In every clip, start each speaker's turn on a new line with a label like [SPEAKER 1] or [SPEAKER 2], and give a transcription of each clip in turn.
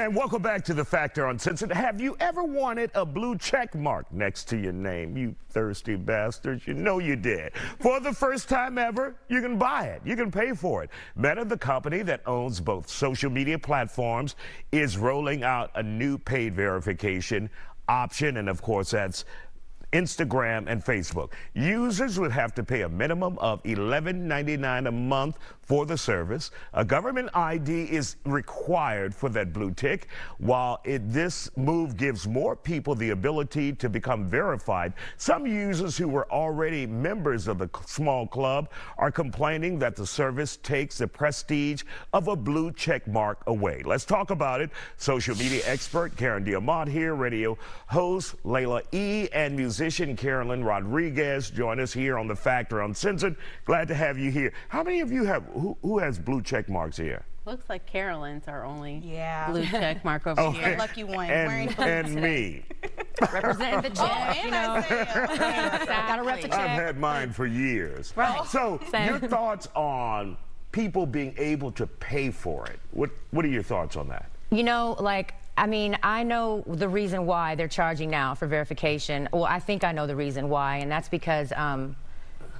[SPEAKER 1] And welcome back to the Factor Uncensored. Have you ever wanted a blue check mark next to your name? You thirsty bastards, you know you did. For the first time ever, you can buy it. You can pay for it. Meta, the company that owns both social media platforms, is rolling out a new paid verification option, and of course that's Instagram and Facebook. Users would have to pay a minimum of $11.99 a month for the service. A government ID is required for that blue tick. While this move gives more people the ability to become verified, some users who were already members of the small club are complaining that the service takes the prestige of a blue check mark away. Let's talk about it. Social media expert Karen Diamant here, radio host Layla E, and musician Carolyn Rodriguez join us here on the Factor Uncensored. Glad to have you here. How many of you have who has blue check marks here?
[SPEAKER 2] Looks like Carolyn's our only blue
[SPEAKER 3] blue
[SPEAKER 2] check mark over here.
[SPEAKER 3] Lucky one.
[SPEAKER 1] And me.
[SPEAKER 2] Representing the check, you know.
[SPEAKER 3] Gotta rep the check.
[SPEAKER 1] I've had mine for years.
[SPEAKER 2] Right.
[SPEAKER 1] So your thoughts on people being able to pay for it? What are your thoughts on that?
[SPEAKER 4] You know, like, I mean, I know the reason why they're charging now for verification. Well, I think I know the reason why, and that's because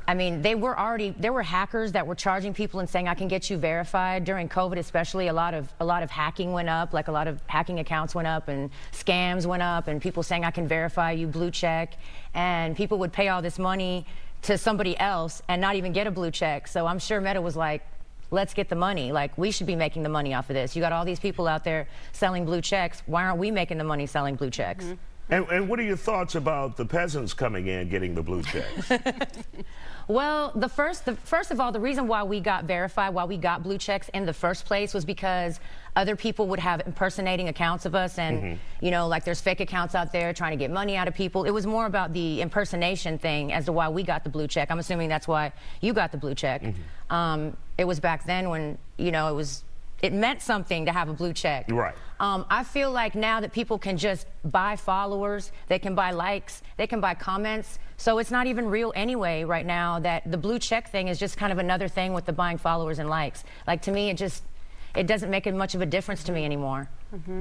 [SPEAKER 4] I mean, there were hackers that were charging people and saying, I can get you verified. During COVID especially, a lot of hacking went up, like a lot of hacking accounts went up and scams went up, and people saying, I can verify you, blue check, and people would pay all this money to somebody else and not even get a blue check. So I'm sure Meta was like, let's get the money. Like, we should be making the money off of this. You got all these people out there selling blue checks. Why aren't we making the money selling blue checks?
[SPEAKER 2] Mm-hmm.
[SPEAKER 1] And what are your thoughts about the peasants coming in getting the blue checks?
[SPEAKER 4] Well, first of all, the reason why we got verified, why we got blue checks in the first place, was because other people would have impersonating accounts of us, and you know, like there's fake accounts out there trying to get money out of people. It was more about the impersonation thing as to why we got the blue check. I'm assuming that's why you got the blue check. It was back then when, you know, it meant something to have a blue check.
[SPEAKER 1] Right.
[SPEAKER 4] I feel like now that people can just buy followers, they can buy likes, they can buy comments. So it's not even real anyway right now. That the blue check thing is just kind of another thing with the buying followers and likes. Like, to me, it doesn't make much of a difference to me anymore.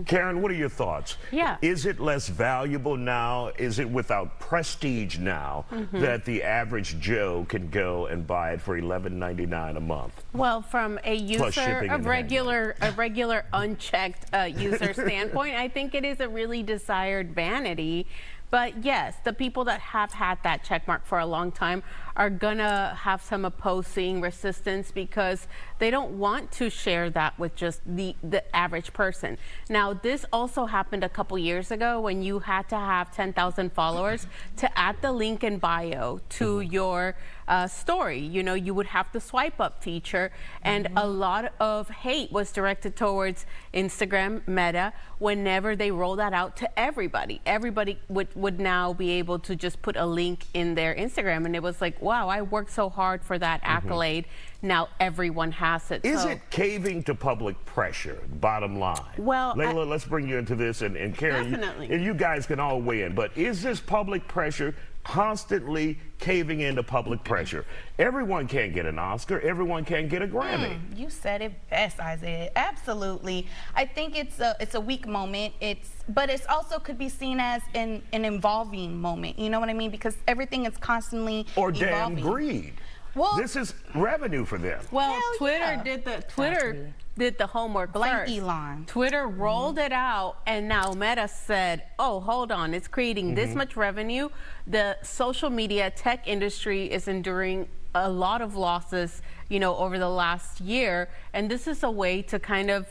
[SPEAKER 1] Karen, what are your thoughts?
[SPEAKER 2] Yeah.
[SPEAKER 1] Is it less valuable now? Is it without prestige now that the average Joe can go and buy it for $11.99 a month?
[SPEAKER 2] Well, from a user, a regular unchecked user standpoint, I think it is a really desired vanity. But yes, the people that have had that check mark for a long time are gonna have some opposing resistance because they don't want to share that with just the average person. Now, this also happened a couple years ago when you had to have 10,000 followers to add the link in bio to your story. You know, you would have the swipe up feature, and a lot of hate was directed towards Instagram, Meta, whenever they roll that out to everybody. Everybody would now be able to just put a link in their Instagram, and it was like, wow, I worked so hard for that accolade. Now everyone has it.
[SPEAKER 1] Is it caving to public pressure, bottom line?
[SPEAKER 2] Well,
[SPEAKER 1] Layla, let's bring you into this, and Karen, you guys can all weigh in, but is this public pressure constantly caving into public pressure? Everyone can't get an Oscar. Everyone can't get a Grammy.
[SPEAKER 3] You said it best, Isaiah. Absolutely. I think it's a weak moment. But it's also could be seen as an evolving moment. You know what I mean? Because everything is constantly
[SPEAKER 1] evolving.
[SPEAKER 3] evolving.
[SPEAKER 1] Damn greed.
[SPEAKER 3] Well,
[SPEAKER 1] this is revenue for them.
[SPEAKER 2] Well, Twitter did the homework first.
[SPEAKER 3] Elon.
[SPEAKER 2] Twitter rolled it out, and now Meta said, oh, hold on, it's creating this much revenue. The social media tech industry is enduring a lot of losses, you know, over the last year, and this is a way to kind of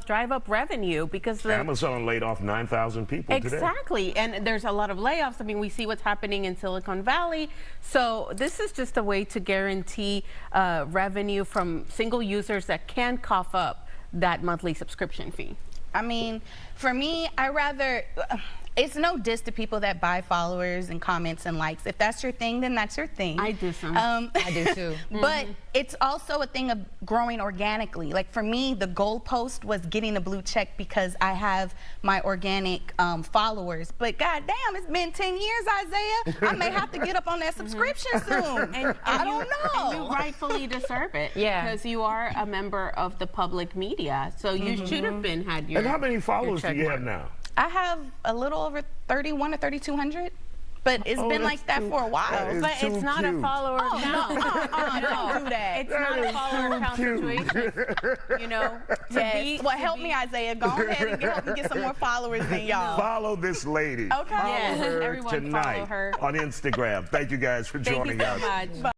[SPEAKER 2] drive up revenue, because
[SPEAKER 1] Amazon laid off 9,000 people today.
[SPEAKER 2] Exactly, and there's a lot of layoffs. I mean, we see what's happening in Silicon Valley, so this is just a way to guarantee revenue from single users that can cough up that monthly subscription fee.
[SPEAKER 3] I mean, for me, It's no diss to people that buy followers and comments and likes. If that's your thing, then that's your thing.
[SPEAKER 2] I do some.
[SPEAKER 4] I do too.
[SPEAKER 3] But it's also a thing of growing organically. Like for me, the goalpost was getting a blue check because I have my organic followers. But goddamn, it's been 10 years, Isaiah. I may have to get up on that subscription soon. I don't know.
[SPEAKER 2] And you rightfully deserve it.
[SPEAKER 4] Yeah.
[SPEAKER 2] Because you are a member of the public media. So you should have had your.
[SPEAKER 1] And how many followers do
[SPEAKER 2] check
[SPEAKER 1] you
[SPEAKER 2] mark.
[SPEAKER 1] have now?
[SPEAKER 3] I have a little over 31 or 3,200. But it's been like that for a while.
[SPEAKER 2] But it's not a follower count.
[SPEAKER 3] Don't do that.
[SPEAKER 2] It's not a follower count situation. You know,
[SPEAKER 3] Well, help me, Isaiah. Go ahead and help me get some more followers than y'all.
[SPEAKER 1] Follow this lady.
[SPEAKER 3] Okay.
[SPEAKER 1] Follow
[SPEAKER 2] Yes,
[SPEAKER 1] her
[SPEAKER 2] everyone follow
[SPEAKER 1] tonight
[SPEAKER 2] her.
[SPEAKER 1] on Instagram. Thank you guys for
[SPEAKER 2] Thank
[SPEAKER 1] joining
[SPEAKER 2] you so
[SPEAKER 1] us.
[SPEAKER 2] much.